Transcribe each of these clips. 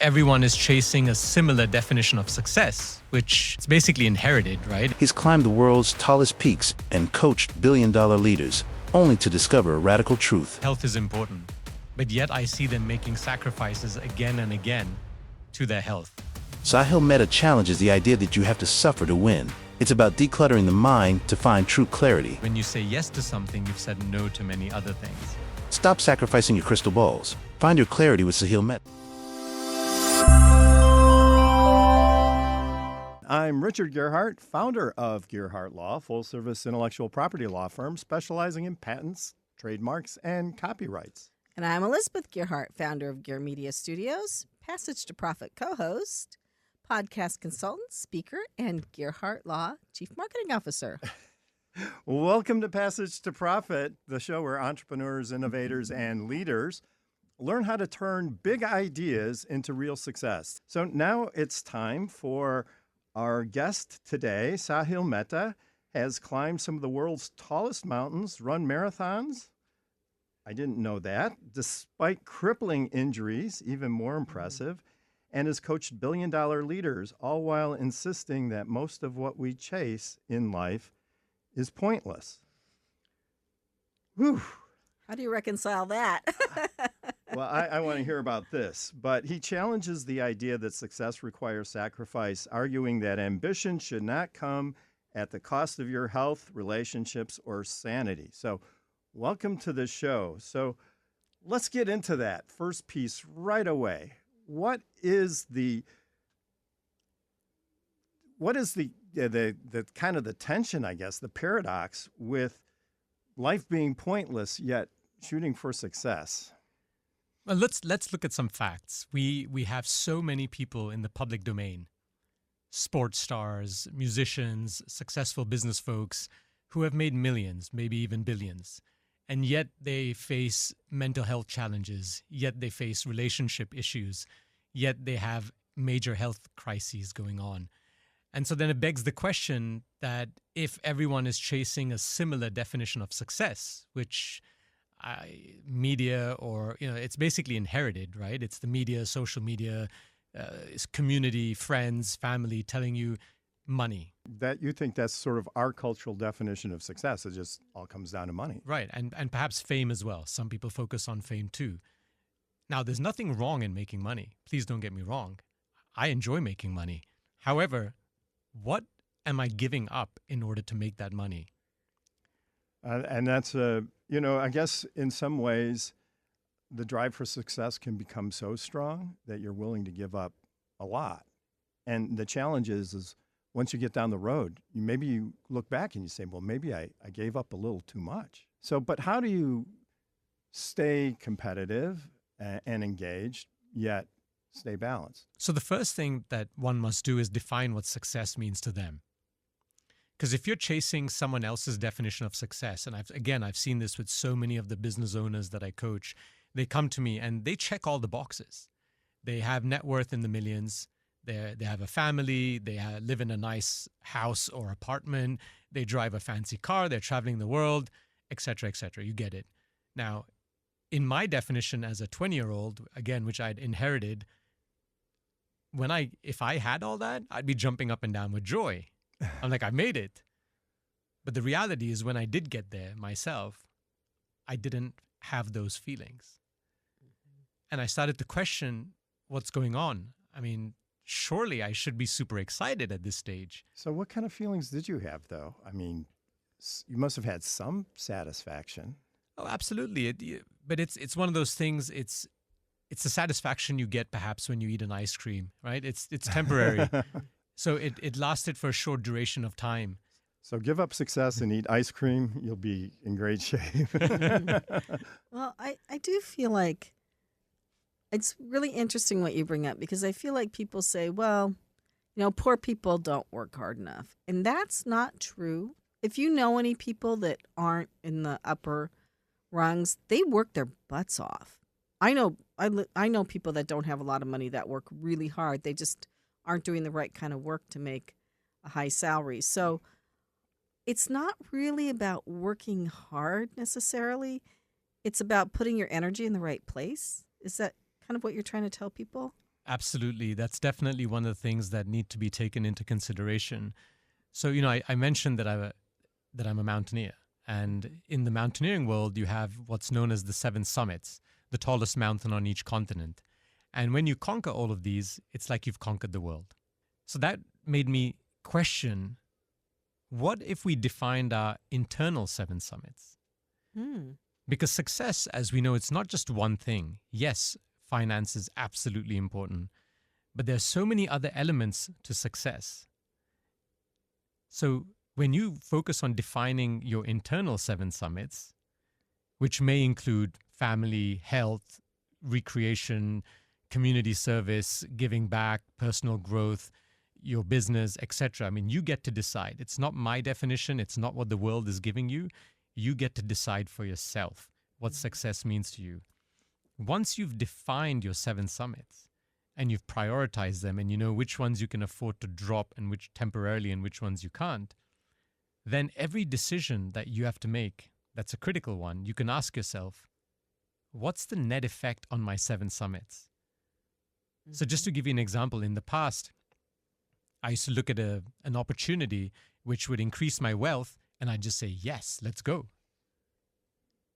everyone is chasing a similar definition of success, which is basically inherited, right? He's climbed the world's tallest peaks and coached billion-dollar leaders, only to discover a radical truth. Health is important, but yet I see them making sacrifices again and again to their health. Saahil Mehta challenges the idea that you have to suffer to win. It's about decluttering the mind to find true clarity. When you say yes to something, you've said no to many other things. Stop sacrificing your crystal balls. Find your clarity with Saahil Mehta. I'm Richard Gearhart, founder of Gearhart Law, full-service intellectual property law firm specializing in patents, trademarks, and copyrights. And I'm Elizabeth Gearhart, founder of Gear Media Studios, Passage to Profit co-host, podcast consultant, speaker, and Gearhart Law Chief Marketing Officer. Welcome to Passage to Profit, the show where entrepreneurs, innovators, and leaders learn how to turn big ideas into real success. So now it's time for our guest today. Saahil Mehta has climbed some of the world's tallest mountains, run marathons. I didn't know that. Despite crippling injuries, even more impressive, and has coached billion-dollar leaders, all while insisting that most of what we chase in life is pointless. Whew. How do you reconcile that? Well, I want to hear about this, but he challenges the idea that success requires sacrifice, arguing that ambition should not come at the cost of your health, relationships, or sanity. So welcome to the show. So let's get into that first piece right away. What is the kind of the tension, I guess, the paradox with life being pointless yet shooting for success? Well, let's look at some facts. We have so many people in the public domain, sports stars, musicians, successful business folks who have made millions, maybe even billions. And yet they face mental health challenges, yet they face relationship issues, yet they have major health crises going on. And so then it begs the question that if everyone is chasing a similar definition of success, which media or, it's basically inherited, right? It's the media, social media, it's community, friends, family telling you money. That you think that's sort of our cultural definition of success. It just all comes down to money. Right. And perhaps fame as well. Some people focus on fame too. Now, there's nothing wrong in making money. Please don't get me wrong. I enjoy making money. However, what am I giving up in order to make that money? And that's, I guess in some ways, the drive for success can become so strong that you're willing to give up a lot. And the challenge is once you get down the road, maybe you look back and you say, well, maybe I gave up a little too much. So, but how do you stay competitive and engaged, yet stay balanced? So the first thing that one must do is define what success means to them. Because if you're chasing someone else's definition of success, and I've seen this with so many of the business owners that I coach, they come to me and they check all the boxes. They have net worth in the millions. They have a family. They live in a nice house or apartment. They drive a fancy car. They're traveling the world, et cetera, et cetera. You get it. Now, in my definition as a 20-year-old, again, which I'd inherited, if I had all that, I'd be jumping up and down with joy. I'm like, I made it. But the reality is when I did get there myself, I didn't have those feelings. And I started to question what's going on. I mean, surely I should be super excited at this stage. So what kind of feelings did you have, though? I mean, you must have had some satisfaction. Oh, absolutely. But it's one of those things, it's the satisfaction you get perhaps when you eat an ice cream, right? It's temporary. So it lasted for a short duration of time. So give up success and eat ice cream, you'll be in great shape. Well, I do feel like it's really interesting what you bring up, because I feel like people say, well, poor people don't work hard enough. And that's not true. If you know any people that aren't in the upper rungs, they work their butts off. I know people that don't have a lot of money that work really hard. They just aren't doing the right kind of work to make a high salary. So it's not really about working hard necessarily. It's about putting your energy in the right place. Is that kind of what you're trying to tell people? Absolutely. That's definitely one of the things that need to be taken into consideration. So, I mentioned that I'm a mountaineer. And in the mountaineering world, you have what's known as the seven summits, the tallest mountain on each continent. And when you conquer all of these, it's like you've conquered the world. So that made me question, what if we defined our internal seven summits? Hmm. Because success, as we know, it's not just one thing. Yes, finance is absolutely important, but there's so many other elements to success. So when you focus on defining your internal seven summits, which may include family, health, recreation, community service, giving back, personal growth, your business, etc. I mean, you get to decide. It's not my definition. It's not what the world is giving you. You get to decide for yourself what success means to you. Once you've defined your seven summits and you've prioritized them and you know which ones you can afford to drop and which temporarily and which ones you can't, then every decision that you have to make that's a critical one, you can ask yourself, what's the net effect on my seven summits? So just to give you an example, in the past, I used to look at an opportunity which would increase my wealth and I'd just say, yes, let's go.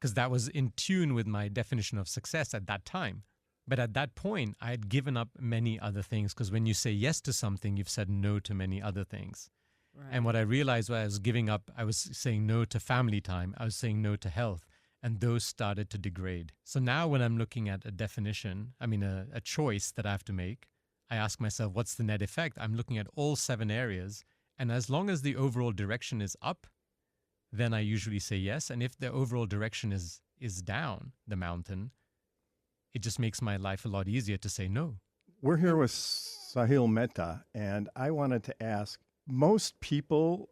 Because that was in tune with my definition of success at that time. But at that point, I had given up many other things, because when you say yes to something, you've said no to many other things. Right. And what I realized was I was giving up, I was saying no to family time, I was saying no to health, and those started to degrade. So now when I'm looking at a definition, a choice that I have to make, I ask myself, what's the net effect? I'm looking at all seven areas. And as long as the overall direction is up, then I usually say yes. And if the overall direction is down the mountain, it just makes my life a lot easier to say no. We're here with Saahil Mehta, and I wanted to ask, most people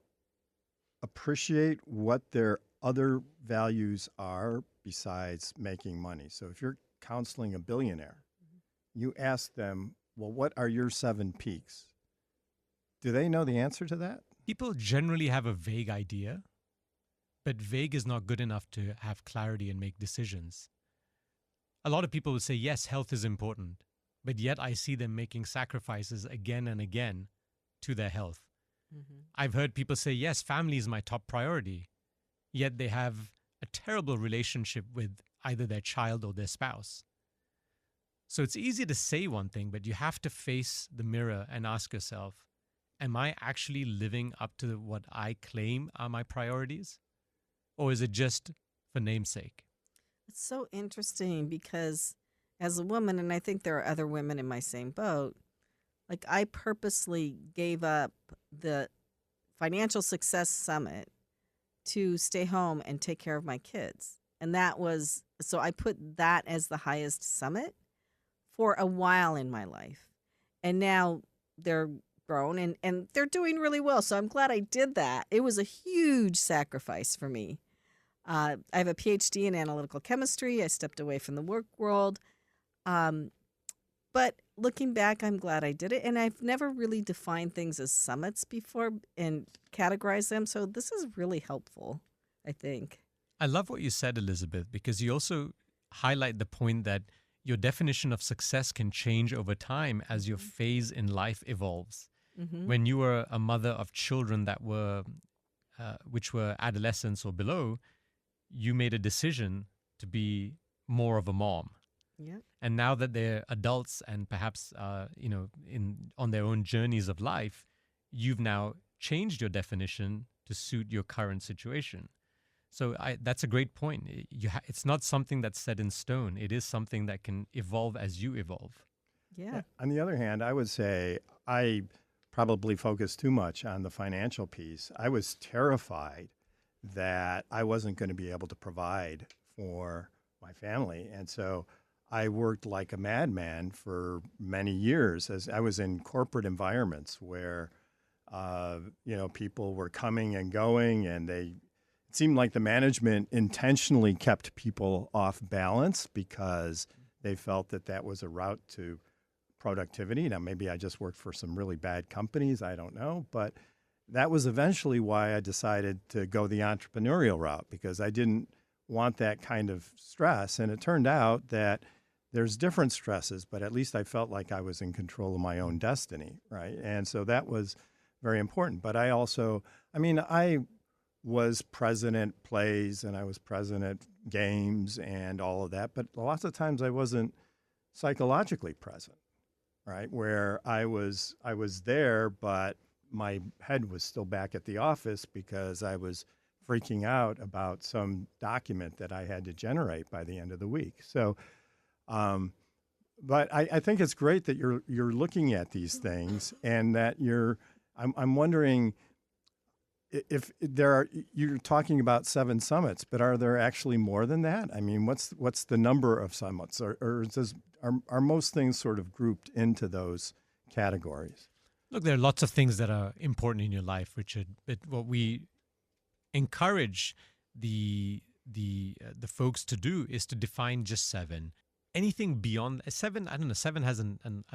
appreciate what their other values are besides making money. So if you're counseling a billionaire, you ask them, well, what are your seven peaks? Do they know the answer to that? People generally have a vague idea, but vague is not good enough to have clarity and make decisions. A lot of people will say, yes, health is important, but yet I see them making sacrifices again and again to their health. Mm-hmm. I've heard people say, yes, family is my top priority, yet they have a terrible relationship with either their child or their spouse. So it's easy to say one thing, but you have to face the mirror and ask yourself, am I actually living up to what I claim are my priorities? Or is it just for namesake? It's so interesting because as a woman, and I think there are other women in my same boat, like I purposely gave up the financial success summit to stay home and take care of my kids. And that was, so I put that as the highest summit for a while in my life. And now they're grown and they're doing really well. So I'm glad I did that. It was a huge sacrifice for me. I have a PhD in analytical chemistry. I stepped away from the work world. But looking back, I'm glad I did it. And I've never really defined things as summits before and categorized them. So this is really helpful, I think. I love what you said, Elizabeth, because you also highlight the point that your definition of success can change over time as your phase in life evolves. Mm-hmm. When you were a mother of children that were, which were adolescents or below, you made a decision to be more of a mom. Yeah. And now that they're adults and perhaps, on their own journeys of life, you've now changed your definition to suit your current situation. So that's a great point. It's not something that's set in stone. It is something that can evolve as you evolve. Yeah. On the other hand, I would say I probably focused too much on the financial piece. I was terrified that I wasn't going to be able to provide for my family. And so I worked like a madman for many years as I was in corporate environments where, people were coming and going, and it seemed like the management intentionally kept people off balance because they felt that was a route to productivity. Now, maybe I just worked for some really bad companies. I don't know. But that was eventually why I decided to go the entrepreneurial route, because I didn't want that kind of stress. And it turned out that there's different stresses, but at least I felt like I was in control of my own destiny, right? And so that was very important. But I also, I was president plays and I was president games and all of that, but lots of times I wasn't psychologically present, right? Where I was there, but my head was still back at the office because I was freaking out about some document that I had to generate by the end of the week. So, but I think it's great that you're looking at these things and that I'm wondering if there are, you're talking about 7 summits, but are there actually more than that? I mean, what's the number of summits, or are most things sort of grouped into those categories? Look, there are lots of things that are important in your life, Richard. But what we encourage the folks to do is to define just 7. Anything beyond 7, I don't know. 7 has a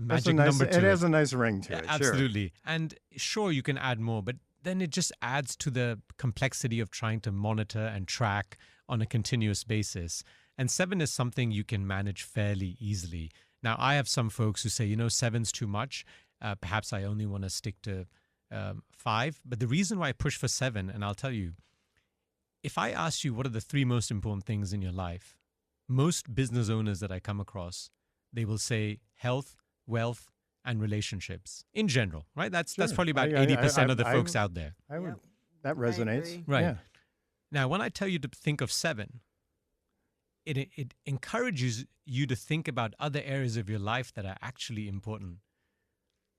magic number to it. It has a nice ring to it. Absolutely. Sure. And sure, you can add more, but then it just adds to the complexity of trying to monitor and track on a continuous basis. And 7 is something you can manage fairly easily. Now, I have some folks who say, 7's too much. Perhaps I only want to stick to 5. But the reason why I push for 7, and I'll tell you, if I ask you what are the 3 most important things in your life, most business owners that I come across, they will say health, wealth, and relationships in general, right? That's probably about 80% of the folks out there. That resonates. Right. Yeah. Now, when I tell you to think of 7, it encourages you to think about other areas of your life that are actually important.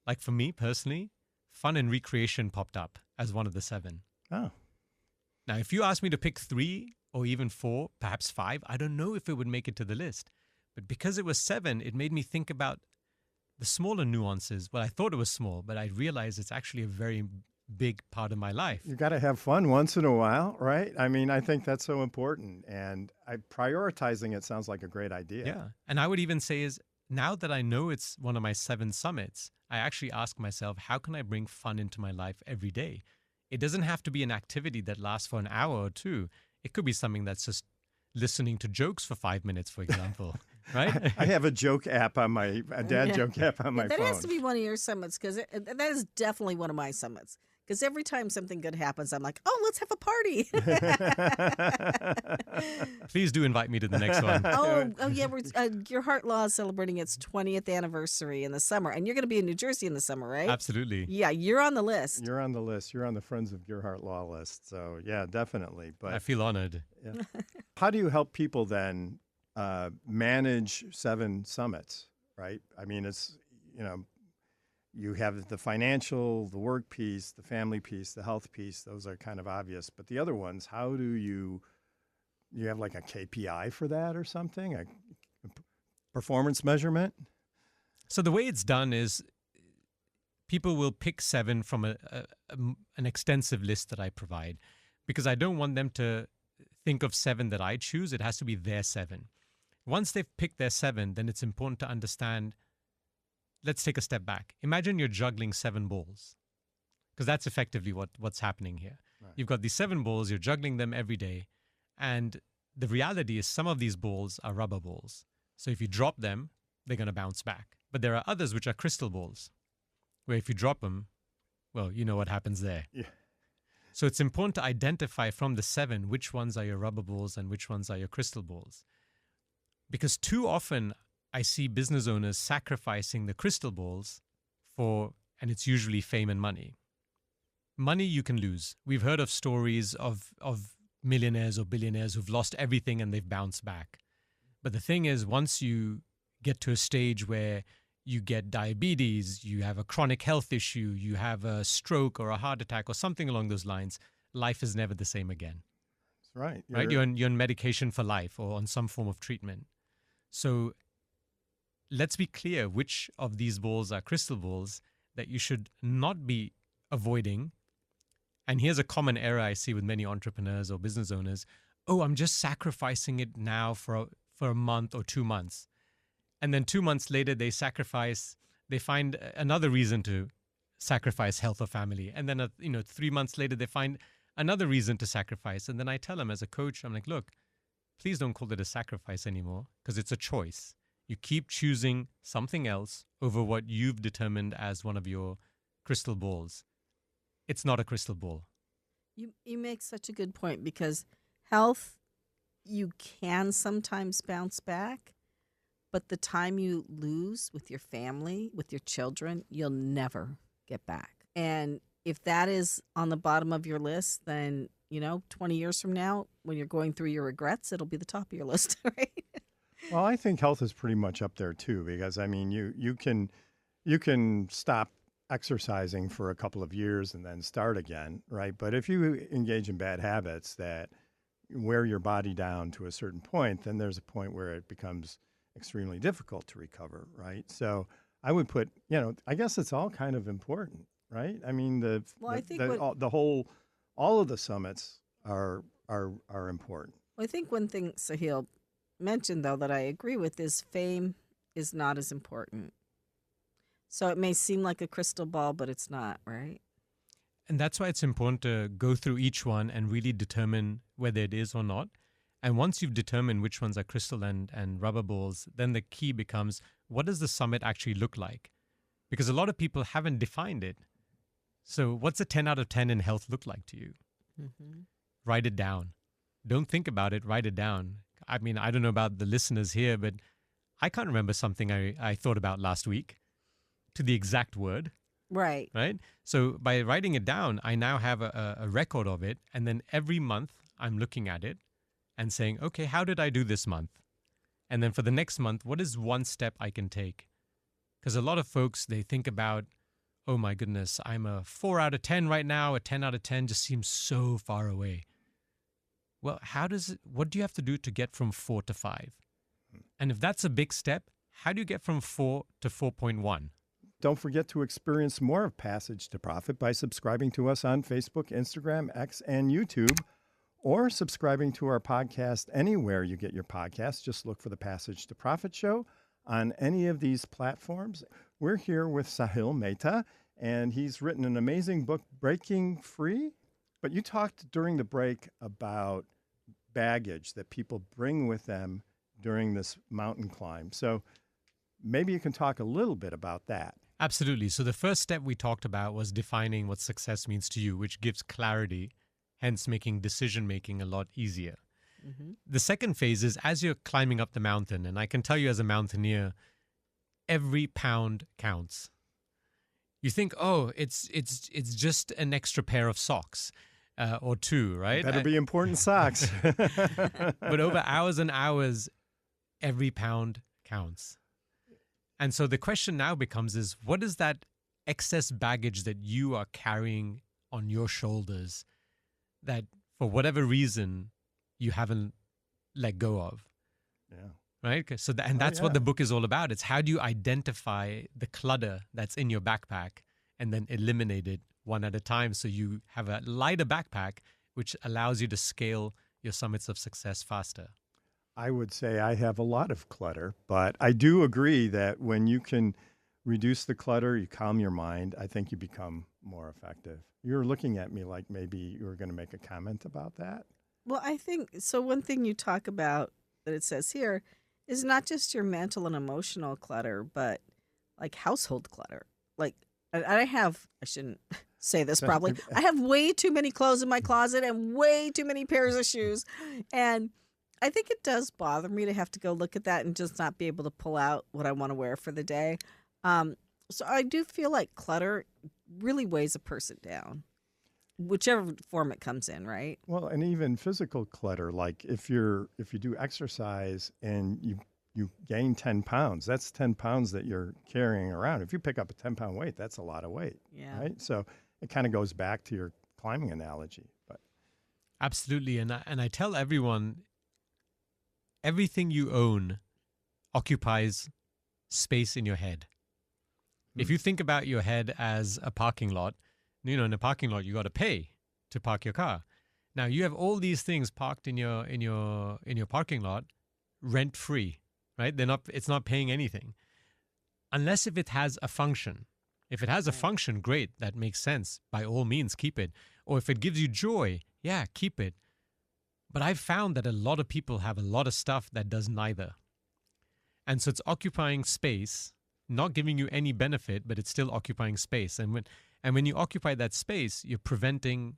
Like for me personally, fun and recreation popped up as one of the 7. Oh. Now, if you ask me to pick 3 or even 4, perhaps 5, I don't know if it would make it to the list. But because it was 7, it made me think about the smaller nuances. Well, I thought it was small, but I realized it's actually a very big part of my life. You got to have fun once in a while, right? I mean, I think that's so important. And prioritizing it sounds like a great idea. Yeah. And I would even say is now that I know it's one of my 7 summits, I actually ask myself, how can I bring fun into my life every day? It doesn't have to be an activity that lasts for an hour or 2. It could be something that's just listening to jokes for 5 minutes, for example, right? I have a joke app on my joke app on my that phone. has to be one of your summits because that is definitely one of my summits. Because every time something good happens, I'm like, oh, let's have a party. Please do invite me to the next one. Oh yeah. Gearhart Law is celebrating its 20th anniversary in the summer. And you're going to be in New Jersey in the summer, right? Absolutely. Yeah, you're on the list. You're on the list. You're on the Friends of Gearhart Law list. So, yeah, definitely. But I feel honored. Yeah. How do you help people then manage 7 summits, right? I mean, it's, you have the financial, the work piece, the family piece, the health piece. Those are kind of obvious. But the other ones, how do you have like a KPI for that or something? A performance measurement? So the way it's done is people will pick 7 from an extensive list that I provide because I don't want them to think of 7 that I choose. It has to be their 7. Once they've picked their 7, then it's important to understand. Let's take a step back. Imagine you're juggling 7 balls, because that's effectively what's happening here. Right. You've got these 7 balls, you're juggling them every day, and the reality is some of these balls are rubber balls. So if you drop them, they're going to bounce back. But there are others which are crystal balls, where if you drop them, well, you know what happens there. Yeah. So it's important to identify from the 7 which ones are your rubber balls and which ones are your crystal balls. Because too often I see business owners sacrificing the crystal balls and it's usually fame and money. Money you can lose. We've heard of stories of millionaires or billionaires who've lost everything and they've bounced back. But the thing is, once you get to a stage where you get diabetes, you have a chronic health issue, you have a stroke or a heart attack or something along those lines, life is never the same again. That's right. Right? You're on medication for life or on some form of treatment. So let's be clear which of these balls are crystal balls that you should not be avoiding. And here's a common error I see with many entrepreneurs or business owners. Oh, I'm just sacrificing it now for a month or 2 months. And then 2 months later, they find another reason to sacrifice health or family. And then, 3 months later, they find another reason to sacrifice. And then I tell them as a coach, I'm like, look, please don't call it a sacrifice anymore because it's a choice. You keep choosing something else over what you've determined as one of your crystal balls. It's not a crystal ball. You make such a good point, because health, you can sometimes bounce back, but the time you lose with your family, with your children, you'll never get back. And if that is on the bottom of your list, then, 20 years from now, when you're going through your regrets, it'll be the top of your list, right? Well, I think health is pretty much up there too, because you can stop exercising for a couple of years and then start again, right? But if you engage in bad habits that wear your body down to a certain point, then there's a point where it becomes extremely difficult to recover, right? So I would put, I guess it's all kind of important, right? I mean, all of the summits are important. Well, I think one thing Saahil mentioned, though, that I agree with is fame is not as important. So it may seem like a crystal ball, but it's not, right? And that's why it's important to go through each one and really determine whether it is or not. And once you've determined which ones are crystal and rubber balls, then the key becomes, what does the summit actually look like? Because a lot of people haven't defined it. So what's a 10 out of 10 in health look like to you? Mm-hmm. Write it down. Don't think about it, write it down. I mean, I don't know about the listeners here, but I can't remember something I thought about last week to the exact word. Right. Right? So by writing it down, I now have a record of it. And then every month I'm looking at it and saying, okay, how did I do this month? And then for the next month, what is one step I can take? Because a lot of folks, they think about, oh my goodness, I'm a 4 out of 10 right now. A 10 out of 10 just seems so far away. Well, what do you have to do to get from 4 to 5? And if that's a big step, how do you get from 4 to 4.1? Don't forget to experience more of Passage to Profit by subscribing to us on Facebook, Instagram, X, and YouTube, or subscribing to our podcast anywhere you get your podcasts. Just look for the Passage to Profit show on any of these platforms. We're here with Saahil Mehta, and he's written an amazing book, Breaking Free. But you talked during the break about baggage that people bring with them during this mountain climb. So maybe you can talk a little bit about that. Absolutely. So the first step we talked about was defining what success means to you, which gives clarity, hence making decision-making a lot easier. Mm-hmm. The second phase is as you're climbing up the mountain, and I can tell you as a mountaineer, every pound counts. You think, oh, it's just an extra pair of socks or two, right? Better be important socks. But over hours and hours, every pound counts. And so the question now becomes is, what is that excess baggage that you are carrying on your shoulders that for whatever reason you haven't let go of? Yeah. Right? So that's what the book is all about. It's how do you identify the clutter that's in your backpack and then eliminate it one at a time so you have a lighter backpack, which allows you to scale your summits of success faster. I would say I have a lot of clutter, but I do agree that when you can reduce the clutter, you calm your mind, I think you become more effective. You're looking at me like maybe you were going to make a comment about that. Well, I think so. One thing you talk about that it says here is not just your mental and emotional clutter, but like household clutter. Like I shouldn't say this probably. I have way too many clothes in my closet and way too many pairs of shoes. And I think it does bother me to have to go look at that and just not be able to pull out what I want to wear for the day. So I do feel like clutter really weighs a person down, whichever form it comes in, right? Well, and even physical clutter, like if you do exercise and you gain 10 pounds, that's 10 pounds that you're carrying around. If you pick up a 10-pound weight, that's a lot of weight, right? So it kind of goes back to your climbing analogy. But absolutely, and I tell everyone, everything you own occupies space in your head. If you think about your head as a parking lot, in a parking lot, you got to pay to park your car. Now you have all these things parked in your parking lot, rent free, right? It's not paying anything, unless if it has a function. If it has a function, great, that makes sense. By all means, keep it. Or if it gives you joy, keep it. But I've found that a lot of people have a lot of stuff that does neither. And so it's occupying space, not giving you any benefit, but it's still occupying space. And when you occupy that space, you're preventing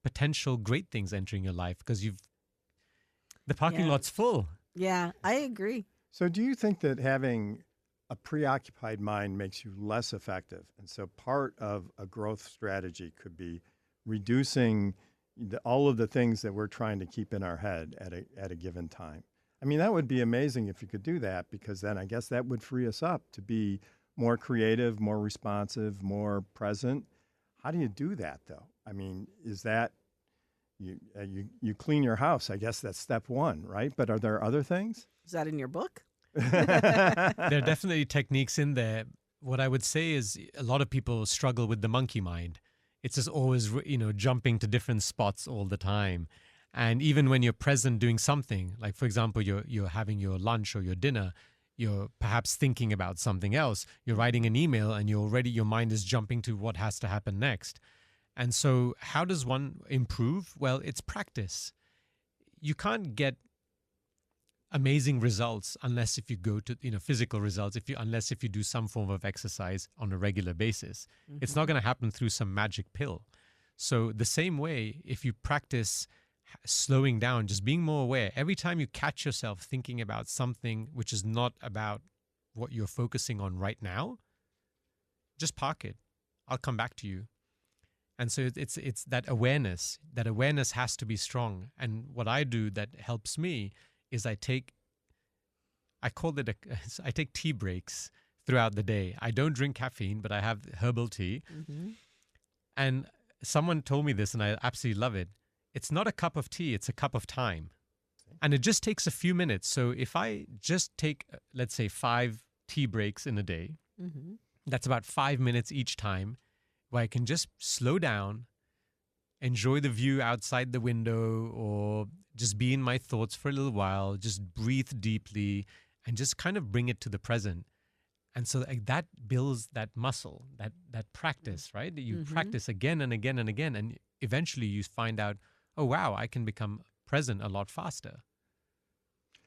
potential great things entering your life because the parking lot's full. Yeah, I agree. So do you think that having a preoccupied mind makes you less effective? And so part of a growth strategy could be reducing all of the things that we're trying to keep in our head at a given time. I mean, that would be amazing if you could do that, because then I guess that would free us up to be more creative, more responsive, more present. How do you do that, though? I mean, is that you clean your house? I guess that's step one, right? But are there other things? Is that in your book? There are definitely techniques in there. What I would say is a lot of people struggle with the monkey mind. It's just always, jumping to different spots all the time. And even when you're present doing something, like for example, you're having your lunch or your dinner, you're perhaps thinking about something else. You're writing an email and your mind is jumping to what has to happen next. And so how does one improve? Well, it's practice. You can't get amazing results unless if you go to, physical results, unless if you do some form of exercise on a regular basis. Mm-hmm. It's not going to happen through some magic pill. So the same way, if you practice slowing down, just being more aware, every time you catch yourself thinking about something which is not about what you're focusing on right now, just park it. I'll come back to you. And so it's that awareness. That awareness has to be strong. And what I do that helps me is I take tea breaks throughout the day. I don't drink caffeine, but I have herbal tea. Mm-hmm. And someone told me this, and I absolutely love it. It's not a cup of tea, it's a cup of time. And it just takes a few minutes. So if I just take, let's say, 5 tea breaks in a day, mm-hmm. that's about 5 minutes each time, where I can just slow down, enjoy the view outside the window, or just be in my thoughts for a little while, just breathe deeply, and just kind of bring it to the present. And so that builds that muscle, that practice, right? That you mm-hmm. practice again and again and again. And eventually you find out, oh, wow, I can become present a lot faster.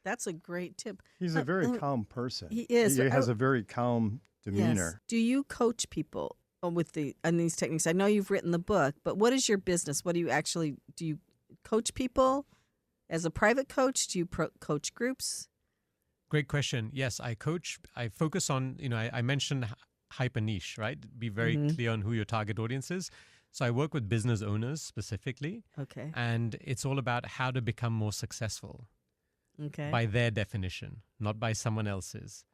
That's a great tip. He's a very calm person. He is. He has a very calm demeanor. Yes. Do you coach people with on these techniques? I know you've written the book, but what is your business? What do you coach people as a private coach? Do you coach groups? Great question. Yes, I coach. I focus on, I mentioned hyper niche, right? Be very mm-hmm. clear on who your target audience is. So I work with business owners specifically. Okay. And it's all about how to become more successful. Okay. By their definition, not by someone else's.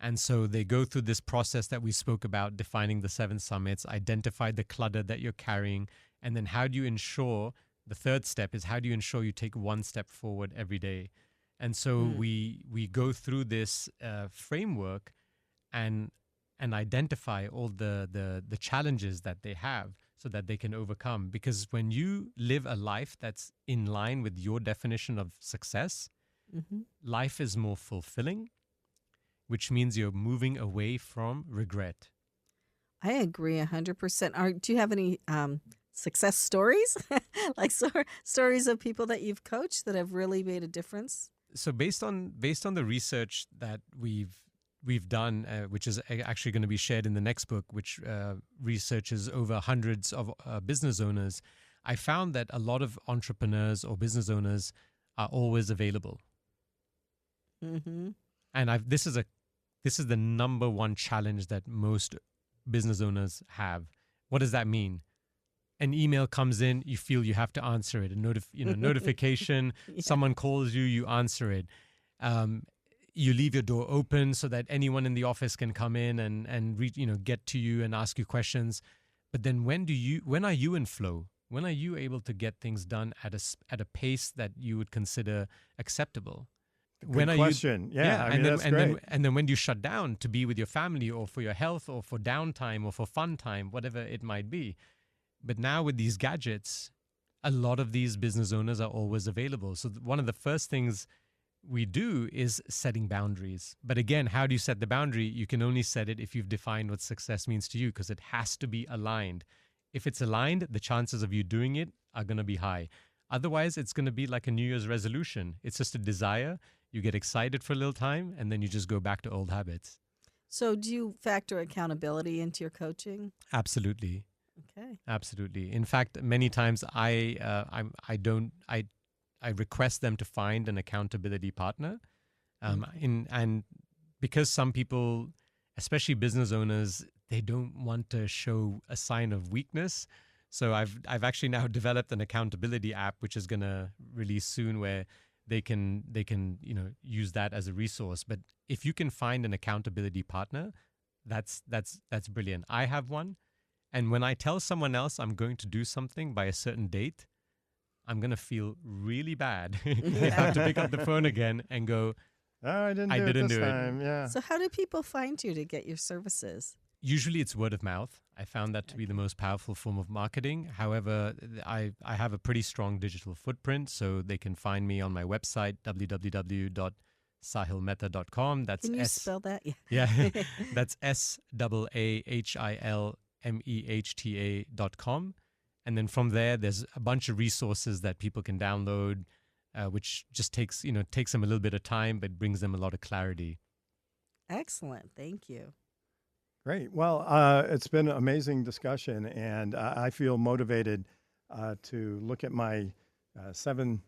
And so they go through this process that we spoke about, defining the 7 summits, identify the clutter that you're carrying, and then how do you ensure, the third step is how do you ensure you take one step forward every day? And so we go through this framework and identify all the challenges that they have so that they can overcome. Because when you live a life that's in line with your definition of success, mm-hmm. life is more fulfilling, which means you're moving away from regret. I agree 100%. Do you have any success stories? Like stories of people that you've coached that have really made a difference? So based on the research that we've done, which is actually going to be shared in the next book, which researches over hundreds of business owners, I found that a lot of entrepreneurs or business owners are always available. Mm-hmm. And this is the number one challenge that most business owners have. What does that mean? An email comes in, you feel you have to answer it. A notification, yeah. Someone calls you, you answer it. You leave your door open so that anyone in the office can come in and get to you and ask you questions. But then when are you in flow? When are you able to get things done at a pace that you would consider acceptable? Good question. Yeah, I mean, that's great. And then when do you shut down to be with your family or for your health or for downtime or for fun time, whatever it might be. But now with these gadgets, a lot of these business owners are always available. So one of the first things we do is setting boundaries. But again, how do you set the boundary? You can only set it if you've defined what success means to you, because it has to be aligned. If it's aligned, the chances of you doing it are going to be high. Otherwise, it's going to be like a New Year's resolution. It's just a desire. you get excited for a little time, and then you just go back to old habits. So do you factor accountability into your coaching? Absolutely. Okay. Absolutely. In fact, many times I request them to find an accountability partner. And because some people, especially business owners, they don't want to show a sign of weakness. So I've actually now developed an accountability app, which is going to release soon, where they can use that as a resource. But if you can find an accountability partner, that's brilliant. I have one. And when I tell someone else I'm going to do something by a certain date, I'm going to feel really bad if I have to pick up the phone again and go, Oh, I didn't do it this time. Yeah. So how do people find you to get your services? Usually it's word of mouth. I found that to be the most powerful form of marketing. However, I have a pretty strong digital footprint, so they can find me on my website, www.saahilmehta.com. That's Can you spell that? Yeah, that's SAAHILMEHTA.com. And then from there, there's a bunch of resources that people can download, which just takes them a little bit of time, but brings them a lot of clarity. Excellent. Thank you. Great. Well, it's been an amazing discussion, and I feel motivated to look at my seven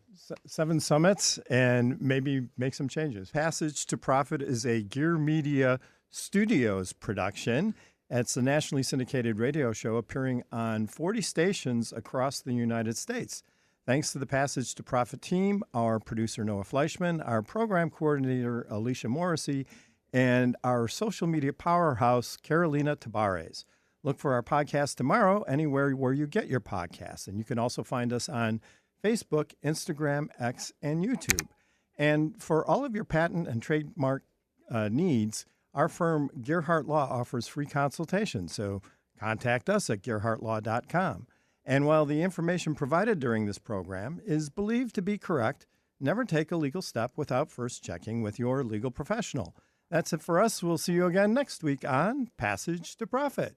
summits and maybe make some changes. Passage to Profit is a Gear Media Studios production. It's a nationally syndicated radio show appearing on 40 stations across the United States. Thanks to the Passage to Profit team, our producer Noah Fleischman, our program coordinator Alicia Morrissey, and our social media powerhouse Carolina Tabares. Look for our podcast tomorrow anywhere where you get your podcasts. And you can also find us on Facebook, Instagram, X, and YouTube. And for all of your patent and trademark needs, our firm Gearhart Law offers free consultation. So contact us at gearhartlaw.com. And while the information provided during this program is believed to be correct, never take a legal step without first checking with your legal professional. That's it for us. We'll see you again next week on Passage to Profit.